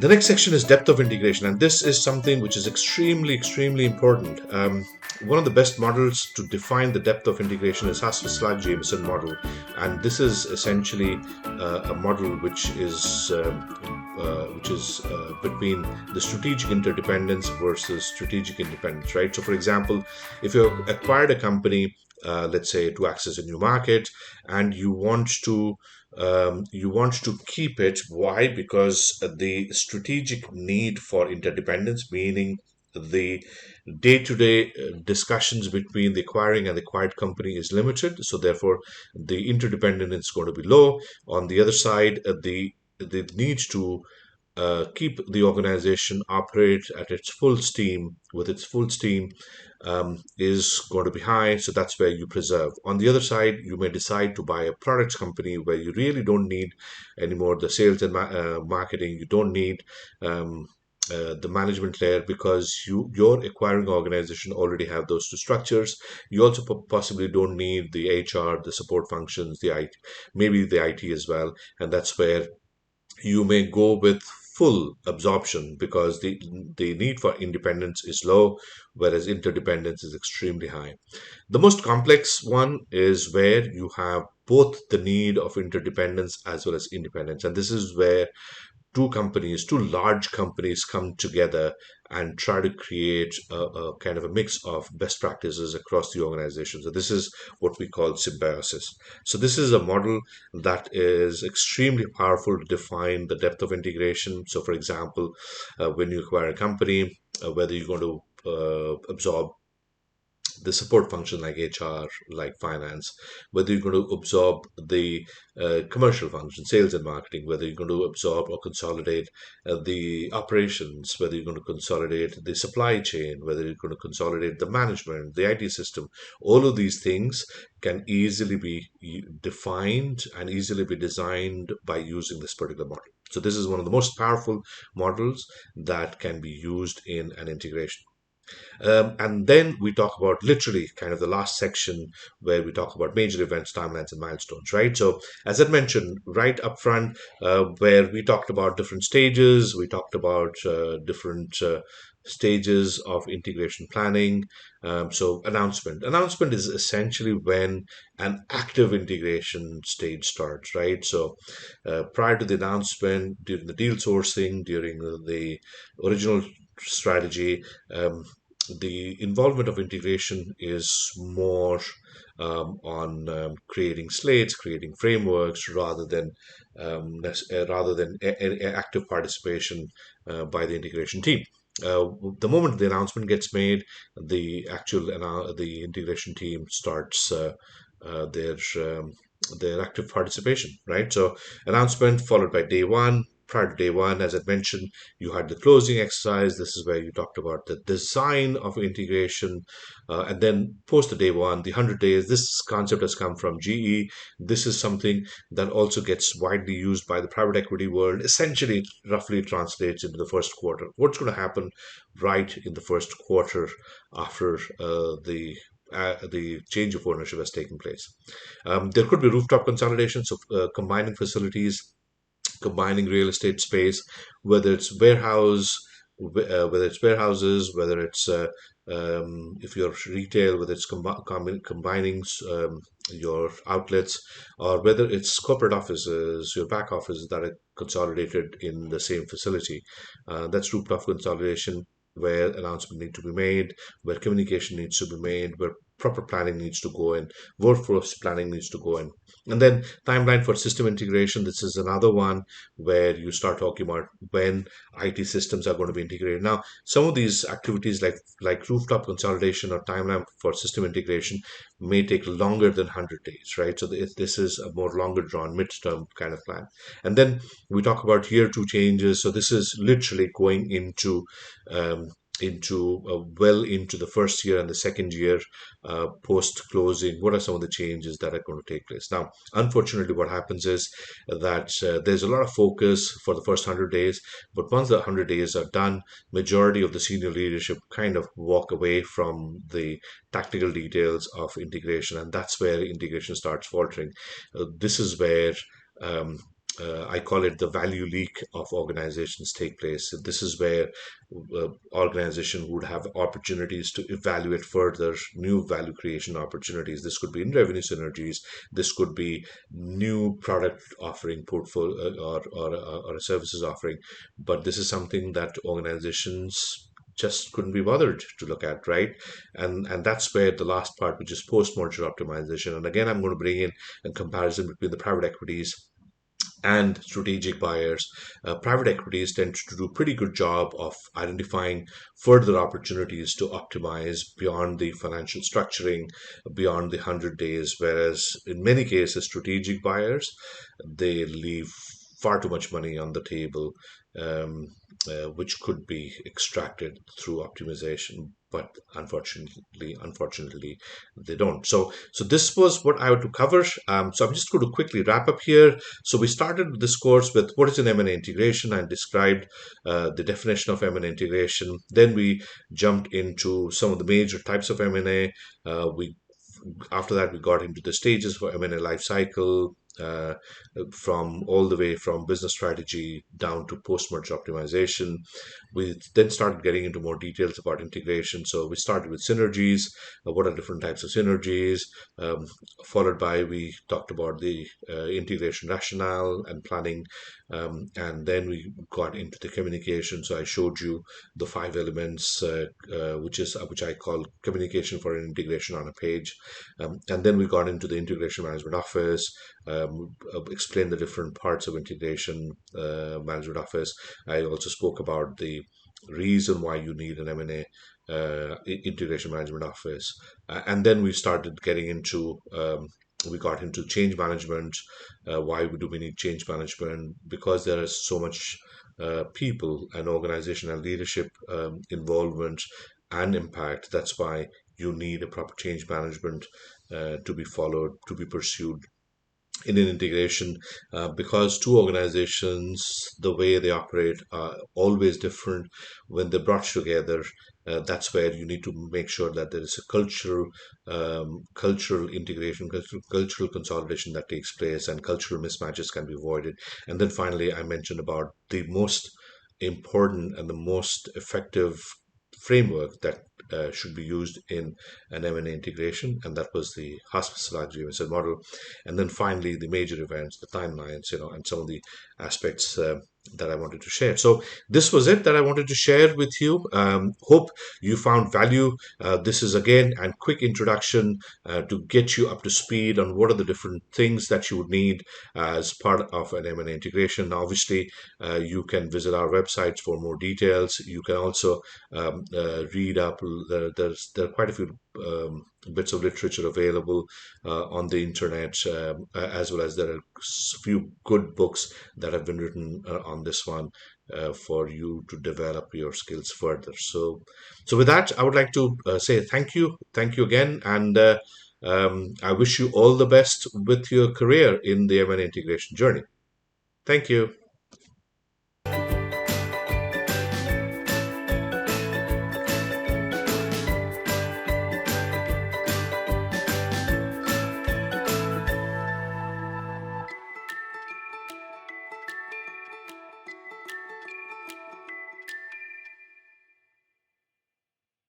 The next section is depth of integration, and this is something which is extremely important. One of the best models to define the depth of integration is Haskell/Jameson model, and this is essentially a model which is between the strategic interdependence versus strategic independence, right? So, for example, if you acquired a company, let's say to access a new market, and you want to keep it. Why? Because the strategic need for interdependence, meaning the day-to-day discussions between the acquiring and the acquired company is limited. So therefore, the interdependence is going to be low. On the other side, the need to keep the organization operate at its full steam with its full steam is going to be high. So that's where you preserve. On the other side, you may decide to buy a products company where you really don't need anymore the sales and marketing. You don't need the management layer, because your acquiring organization already have those two structures. You also possibly don't need the HR, the support functions, the IT, maybe the IT as well, and that's where you may go with full absorption, because the need for independence is low, whereas interdependence is extremely high. The most complex one is where you have both the need of interdependence as well as independence, and this is where two large companies come together and try to create a kind of a mix of best practices across the organization. So this is what we call symbiosis. So this is a model that is extremely powerful to define the depth of integration. So for example, when you acquire a company, whether you're going to absorb the support function like HR, like finance, whether you're going to absorb the commercial function, sales and marketing, whether you're going to absorb or consolidate the operations, whether you're going to consolidate the supply chain, whether you're going to consolidate the management, the IT system, all of these things can easily be defined and easily be designed by using this particular model. So this is one of the most powerful models that can be used in an integration. And then we talk about literally kind of the last section where we talk about major events, timelines, and milestones, right? So, as I mentioned right up front, where we talked about different stages, we talked about different stages of integration planning. So, announcement. Announcement is essentially when an active integration stage starts, right? So, prior to the announcement, during the deal sourcing, during the original strategy, the involvement of integration is more on creating slates, creating frameworks, rather than active participation by the integration team. The moment the announcement gets made, the integration team starts uh, their um, their active participation, right? So announcement followed by day one. Prior to day one, as I mentioned, you had the closing exercise. This is where you talked about the design of integration, and then post the day one, the 100 days. This concept has come from GE. This is something that also gets widely used by the private equity world. Essentially, it roughly translates into the first quarter. What's going to happen right in the first quarter after the change of ownership has taken place? There could be rooftop consolidation, so combining facilities, combining real estate space, whether it's whether it's warehouses, whether it's if you're retail, whether it's combining your outlets, or whether it's corporate offices, your back offices that are consolidated in the same facility. That's rooftop consolidation, where announcement need to be made, where communication needs to be made, where proper planning needs to go in, workforce planning needs to go in. And then timeline for system integration. This is another one where you start talking about when IT systems are going to be integrated. Now, some of these activities like rooftop consolidation or timeline for system integration may take longer than 100 days, right? So this is a more longer drawn midterm kind of plan. And then we talk about year two changes. So this is literally going um, well into the first year and the second year post closing. What are some of the changes that are going to take place? Now, unfortunately, what happens is that there's a lot of focus for the first 100 days, but once the 100 days are done, majority of the senior leadership kind of walk away from the tactical details of integration, and that's where integration starts faltering. This is where um, I call it the value leak of organizations take place. This is where organization would have opportunities to evaluate further new value creation opportunities. This could be in revenue synergies. This could be new product offering portfolio or a services offering. But this is something that organizations just couldn't be bothered to look at, right? And that's where the last part, which is post-merger optimization. And again, I'm going to bring in a comparison between the private equities and strategic buyers. Private equities tend to do a pretty good job of identifying further opportunities to optimize beyond the financial structuring, beyond the 100 days, whereas in many cases, strategic buyers, they leave far too much money on the table, um, which could be extracted through optimization. But unfortunately, they don't. So this was what I had to cover. So I'm just going to quickly wrap up here. So we started this course with what is an M&A integration and described the definition of M&A integration. Then we jumped into some of the major types of M&A. We After that, we got into the stages for M&A lifecycle, from all the way from business strategy down to post-merger optimization. We then started getting into more details about integration. So we started with synergies. What are different types of synergies? Um, Followed by we talked about the integration rationale and planning, and then we got into the communication. So I showed you the five elements, which I call communication for an integration on a page. And then we got into the integration management office, explained the different parts of integration management office. I also spoke about the reason why you need an M&A integration management office. And then we started getting into we got into change management. Why do we need change management? Because there is so much people and organizational leadership involvement and impact. That's why you need a proper change management to be followed, to be pursued in an integration, because two organizations, the way they operate, are always different. When they're brought together, that's where you need to make sure that there is a cultural integration, cultural consolidation that takes place, and cultural mismatches can be avoided. And then finally, I mentioned about the most important and the most effective framework that should be used in an M&A integration, and that was the hospice agreement model. And then finally, the major events, the timelines, and some of the aspects that I wanted to share. So this was it that I wanted to share with you. Hope you found value. This is again a quick introduction to get you up to speed on what are the different things that you would need as part of an M&A integration. Now, obviously, you can visit our websites for more details. You can also read up. There are quite a few bits of literature available on the internet, as well as there are a few good books that have been written on this one for you to develop your skills further. So with that, I would like to say thank you again, and I wish you all the best with your career in the M&A integration journey. Thank you.